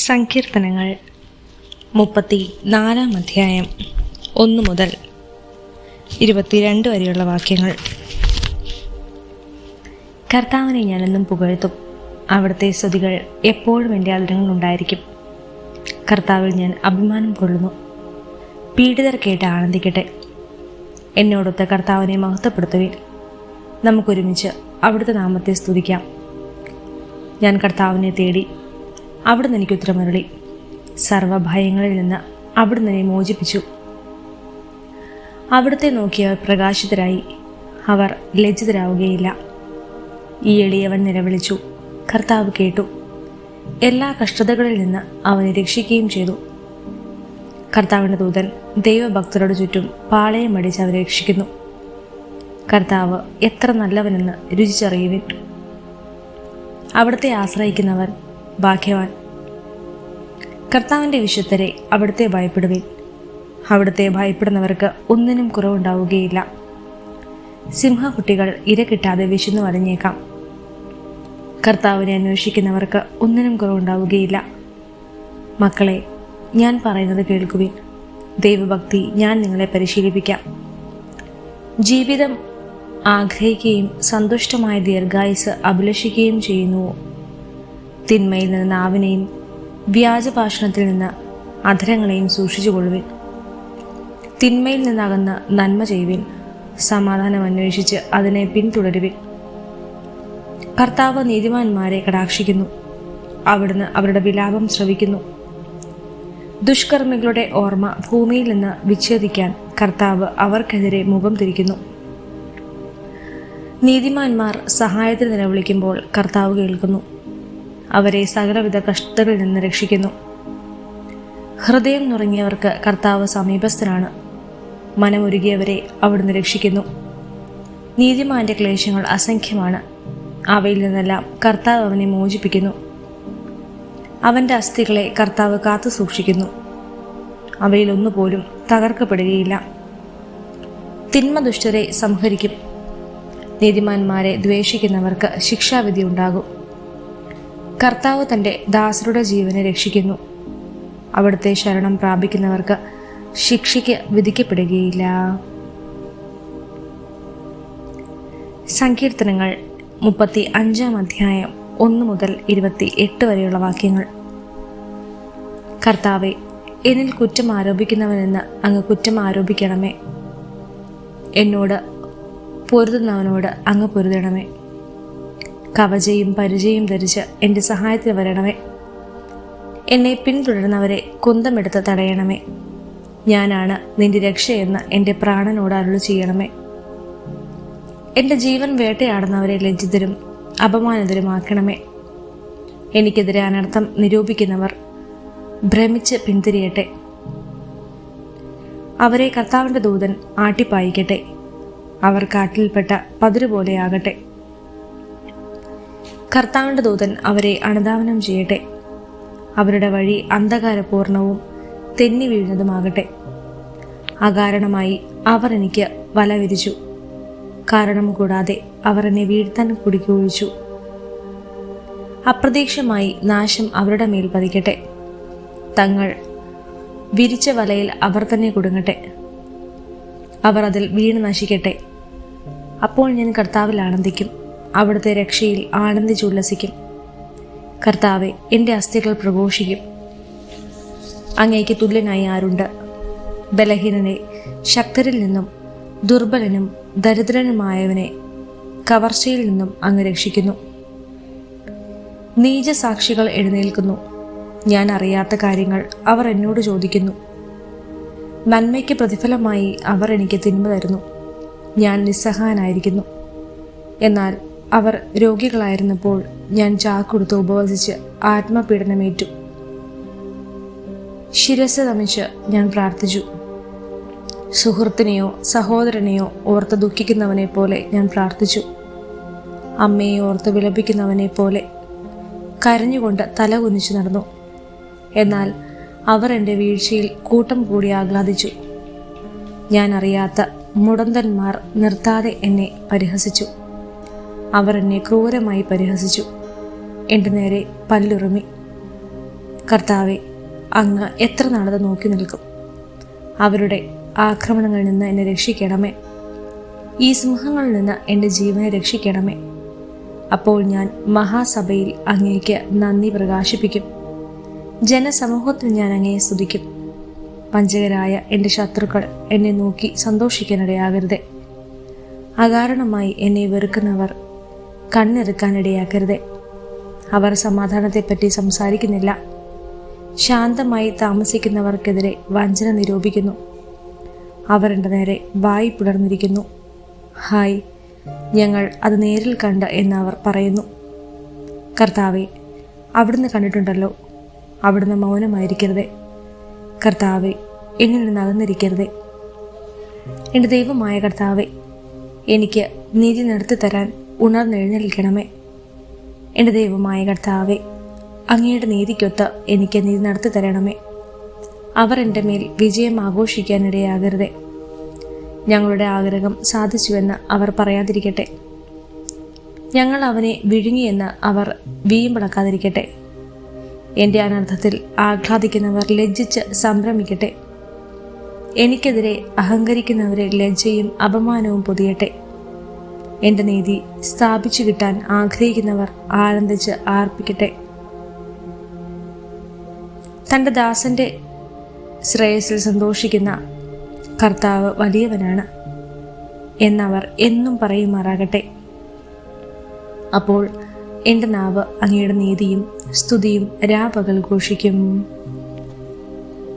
സങ്കീർത്തനങ്ങൾ 34 അധ്യായം 1 മുതൽ 22 വരെയുള്ള വാക്യങ്ങൾ. കർത്താവിനെ ഞാനെന്നും പുകഴ്ത്തും. അവിടുത്തെ സ്തുതികൾ എപ്പോഴും എൻ്റെ അതിരങ്ങളുണ്ടായിരിക്കും. കർത്താവിൽ ഞാൻ അഭിമാനം കൊള്ളുന്നു. പീഡിതർ കേട്ട് ആനന്ദിക്കട്ടെ. എന്നോടൊത്ത കർത്താവിനെ മഹത്വപ്പെടുത്തുവിൻ. നമുക്കൊരുമിച്ച് അവിടുത്തെ നാമത്തെ സ്തുതിക്കാം. ഞാൻ കർത്താവിനെ തേടി, അവിടുന്ന് എനിക്ക് ഉത്തരമരുളി. സർവഭയങ്ങളിൽ നിന്ന് അവിടുന്ന് എന്നെ മോചിപ്പിച്ചു. അവിടുത്തെ നോക്കിയവർ പ്രകാശിതരായി, അവർ ലജ്ജിതരാവുകയില്ല. ഈ എളിയവൻ നിലവിളിച്ചു, കർത്താവ് കേട്ടു. എല്ലാ കഷ്ടതകളിൽ നിന്ന് അവനെ രക്ഷിക്കുകയും ചെയ്തു. കർത്താവിൻ്റെ ദൂതൻ ദൈവഭക്തരുടെ ചുറ്റും പാളയം അടിച്ച് അവരെ രക്ഷിക്കുന്നു. കർത്താവ് എത്ര നല്ലവനെന്ന് രുചിച്ചറിയുവിൻ. അവിടുത്തെ ആശ്രയിക്കുന്നവൻ ഭാഗ്യവാൻ. കർത്താവിൻ്റെ വിശുദ്ധരെ അവിടുത്തെ ഭയപ്പെടുവിൻ. അവിടുത്തെ ഭയപ്പെടുന്നവർക്ക് ഒന്നിനും കുറവുണ്ടാവുകയില്ല. സിംഹക്കുട്ടികൾ ഇര കിട്ടാതെ വിശന്നു വലഞ്ഞേക്കാം. കർത്താവിനെ അന്വേഷിക്കുന്നവർക്ക് ഒന്നിനും കുറവുണ്ടാവുകയില്ല. മക്കളെ, ഞാൻ പറയുന്നത് കേൾക്കുവിൻ. ദൈവഭക്തി ഞാൻ നിങ്ങളെ പരിശീലിപ്പിക്കാം. ജീവിതം ആഗ്രഹിക്കുകയും സന്തുഷ്ടമായ ദീർഘായുസ് അഭിലഷിക്കുകയും ചെയ്യുന്നുവോ? തിന്മയിൽ നിന്ന് നാവിനെയും വ്യാജഭാഷണത്തിൽ നിന്ന് അധരങ്ങളെയും സൂക്ഷിച്ചുകൊള്ളുവിൻ. തിന്മയിൽ നിന്നകന്ന് നന്മ ചെയ്യുവിൻ. സമാധാനം അന്വേഷിച്ച് അതിനെ പിന്തുടരുവിൻ. കർത്താവ് നീതിമാന്മാരെ കടാക്ഷിക്കുന്നു. അവിടുന്ന് അവരുടെ വിലാപം ശ്രവിക്കുന്നു. ദുഷ്കർമ്മികളുടെ ഓർമ്മ ഭൂമിയിൽ നിന്ന് വിച്ഛേദിക്കാൻ കർത്താവ് അവർക്കെതിരെ മുഖം തിരിക്കുന്നു. നീതിമാന്മാർ സഹായത്തിന് നിലവിളിക്കുമ്പോൾ കർത്താവ് കേൾക്കുന്നു. അവരെ സകലവിധ കഷ്ടതകളിൽ നിന്ന് രക്ഷിക്കുന്നു. ഹൃദയം നുറങ്ങിയവർക്ക് കർത്താവ് സമീപസ്ഥനാണ്. മനമൊരുകിയവരെ അവിടുന്ന് രക്ഷിക്കുന്നു. നീതിമാന്റെ ക്ലേശങ്ങൾ അസംഖ്യമാണ്. അവയിൽ നിന്നെല്ലാം കർത്താവ് അവനെ മോചിപ്പിക്കുന്നു. അവൻ്റെ അസ്ഥികളെ കർത്താവ് കാത്തു സൂക്ഷിക്കുന്നു. അവയിലൊന്നുപോലും തകർക്കപ്പെടുകയില്ല. തിന്മ ദുഷ്ടരെ സംഹരിക്കും. നീതിമാന്മാരെ ദ്വേഷിക്കുന്നവർക്ക് ശിക്ഷാവിധി ഉണ്ടാകും. കർത്താവ് തൻ്റെ ദാസരുടെ ജീവനെ രക്ഷിക്കുന്നു. അവിടുത്തെ ശരണം പ്രാപിക്കുന്നവർക്ക് ശിക്ഷയ്ക്ക് വിധിക്കപ്പെടുകയില്ല. സങ്കീർത്തനങ്ങൾ 35 അധ്യായം 1 മുതൽ 28 വരെയുള്ള വാക്യങ്ങൾ. കർത്താവെ, എന്നിൽ കുറ്റം ആരോപിക്കുന്നവനെന്ന് അങ്ങ് കുറ്റം ആരോപിക്കണമേ. എന്നോട് പൊരുതുന്നവനോട് അങ്ങ് പൊരുതണമേ. കവചയും പരിചയും ധരിച്ച് എൻ്റെ സഹായത്തിന് വരണമേ. എന്നെ പിന്തുടരുന്നവരെ കുന്തമെടുത്ത് തടയണമേ. ഞാനാണ് നിന്റെ രക്ഷയെന്ന് എൻ്റെ പ്രാണനോട് അരുളി ചെയ്യണമേ. എൻ്റെ ജീവൻ വേട്ടയാടുന്നവരെ ലജ്ജിതരും അപമാനിതരുമാക്കണമേ. എനിക്കെതിരെ അനർത്ഥം നിരൂപിക്കുന്നവർ ഭ്രമിച്ച് പിന്തിരിയട്ടെ. അവരെ കർത്താവിൻ്റെ ദൂതൻ ആട്ടിപ്പായിക്കട്ടെ. അവർ കാട്ടിൽപ്പെട്ട പതിരുപോലെയാകട്ടെ. കർത്താവിൻ്റെ ദൂതൻ അവരെ അനുധാവനം ചെയ്യട്ടെ. അവരുടെ വഴി അന്ധകാരപൂർണവും തെന്നി വീഴുന്നതുമാകട്ടെ. അകാരണമായി അവർ എനിക്ക് വല വിരിച്ചു. കാരണം കൂടാതെ അവർ എന്നെ വീഴ്ത്താൻ കുടിക്കൊഴിച്ചു. അപ്രതീക്ഷമായി നാശം അവരുടെ മേൽ പതിക്കട്ടെ. തങ്ങൾ വിരിച്ച വലയിൽ അവർ തന്നെ കുടുങ്ങട്ടെ. അവർ അതിൽ വീണ് നശിക്കട്ടെ. അപ്പോൾ ഞാൻ കർത്താവിൽ ആനന്ദിക്കും. അവിടുത്തെ രക്ഷയിൽ ആനന്ദിച്ചുല്ലസിക്കും. കർത്താവെ, എൻ്റെ അസ്ഥികൾ പ്രഘോഷിക്കും. അങ്ങേക്ക് തുല്യനായി ആരുണ്ട്? ബലഹീനനെ ശക്തരിൽ നിന്നും ദുർബലനും ദരിദ്രനുമായവനെ കവർച്ചയിൽ നിന്നും അങ്ങ് രക്ഷിക്കുന്നു. നീചസാക്ഷികൾ എഴുന്നേൽക്കുന്നു. ഞാൻ അറിയാത്ത കാര്യങ്ങൾ അവർ എന്നോട് ചോദിക്കുന്നു. നന്മയ്ക്ക് പ്രതിഫലമായി അവർ എനിക്ക് തിന്മ തരുന്നു. ഞാൻ നിസ്സഹായനായിരിക്കുന്നു. എന്നാൽ അവർ രോഗികളായിരുന്നപ്പോൾ ഞാൻ ചാക്കൊടുത്ത് ഉപവസിച്ച് ആത്മപീഡനമേറ്റു. ശിരസ് നമിച്ച് ഞാൻ പ്രാർത്ഥിച്ചു. സുഹൃത്തിനെയോ സഹോദരനെയോ ഓർത്ത് ദുഃഖിക്കുന്നവനെ പോലെ ഞാൻ പ്രാർത്ഥിച്ചു. അമ്മയെ ഓർത്ത് വിലപിക്കുന്നവനെ പോലെ കരഞ്ഞുകൊണ്ട് തല കുനിച്ചു നടന്നു. എന്നാൽ അവർ എൻ്റെ വീഴ്ചയിൽ കൂട്ടം കൂടി ആഹ്ലാദിച്ചു. ഞാൻ അറിയാത്ത മുടന്തന്മാർ നിർത്താതെ എന്നെ പരിഹസിച്ചു. അവർ എന്നെ ക്രൂരമായി പരിഹസിച്ചു. എൻ്റെ നേരെ പല്ലുറുമി. കർത്താവെ, അങ്ങ് എത്ര നാളത് നോക്കി നിൽക്കും? അവരുടെ ആക്രമണങ്ങളിൽ നിന്ന് എന്നെ രക്ഷിക്കണമേ. ഈ സിംഹങ്ങളിൽ നിന്ന് എൻ്റെ ജീവനെ രക്ഷിക്കണമേ. അപ്പോൾ ഞാൻ മഹാസഭയിൽ അങ്ങേക്ക് നന്ദി പ്രകാശിപ്പിക്കും. ജനസമൂഹത്തിൽ ഞാൻ അങ്ങയെ സ്തുതിക്കും. വഞ്ചകരായ എൻ്റെ ശത്രുക്കൾ എന്നെ നോക്കി സന്തോഷിക്കാനിടയാകരുതേ. അകാരണമായി എന്നെ വെറുക്കുന്നവർ കണ്ണിറുക്കാനിടയാക്കരുതേ. അവർ സമാധാനത്തെപ്പറ്റി സംസാരിക്കുന്നില്ല. ശാന്തമായി താമസിക്കുന്നവർക്കെതിരെ വഞ്ചന നിരൂപിക്കുന്നു. അവർ എൻ്റെ നേരെ വായി പിളർന്നിരിക്കുന്നു. ഹായ്, ഞങ്ങൾ അത് നേരിൽ കണ്ട് എന്നവർ പറയുന്നു. കർത്താവെ, അവിടുന്ന് കണ്ടിട്ടുണ്ടല്ലോ. അവിടുന്ന് മൗനമായിരിക്കരുതേ. കർത്താവെ, എന്നിൽ നിന്ന് അകന്നിരിക്കരുതേ. എൻ്റെ ദൈവമായ കർത്താവെ, എനിക്ക് നീതി നടത്തി തരാൻ ഉണർന്നെഴുന്നേൽക്കണമേ. എൻ്റെ ദൈവമായ കർത്താവെ, അങ്ങയുടെ നീതിക്കൊത്ത് എനിക്ക് നീതി നടത്തി തരണമേ. അവർ എൻ്റെ മേൽ വിജയം ആഘോഷിക്കാനിടയാകരുതേ. ഞങ്ങളുടെ ആഗ്രഹം സാധിച്ചുവെന്ന് അവർ പറയാതിരിക്കട്ടെ. ഞങ്ങൾ അവനെ വിഴുങ്ങിയെന്ന് അവർ വീമ്പളക്കാതിരിക്കട്ടെ. എൻ്റെ അനർത്ഥത്തിൽ ആഹ്ലാദിക്കുന്നവർ ലജ്ജിച്ച് സംഭ്രമിക്കട്ടെ. എനിക്കെതിരെ അഹങ്കരിക്കുന്നവരെ ലജ്ജയും അപമാനവും പൊതിയട്ടെ. എൻ്റെ നീതി സ്ഥാപിച്ചു കിട്ടാൻ ആഗ്രഹിക്കുന്നവർ ആനന്ദിച്ച് ആർപ്പിക്കട്ടെ. തൻ്റെ ദാസന്റെ ശ്രേയസ്സിൽ സന്തോഷിക്കുന്ന കർത്താവ് വലിയവനാണ് എന്നവർ എന്നും പറയുമാറാകട്ടെ. അപ്പോൾ എൻ്റെ നാവ് അങ്ങയുടെ നീതിയും സ്തുതിയും രാപകൽ ഘോഷിക്കും.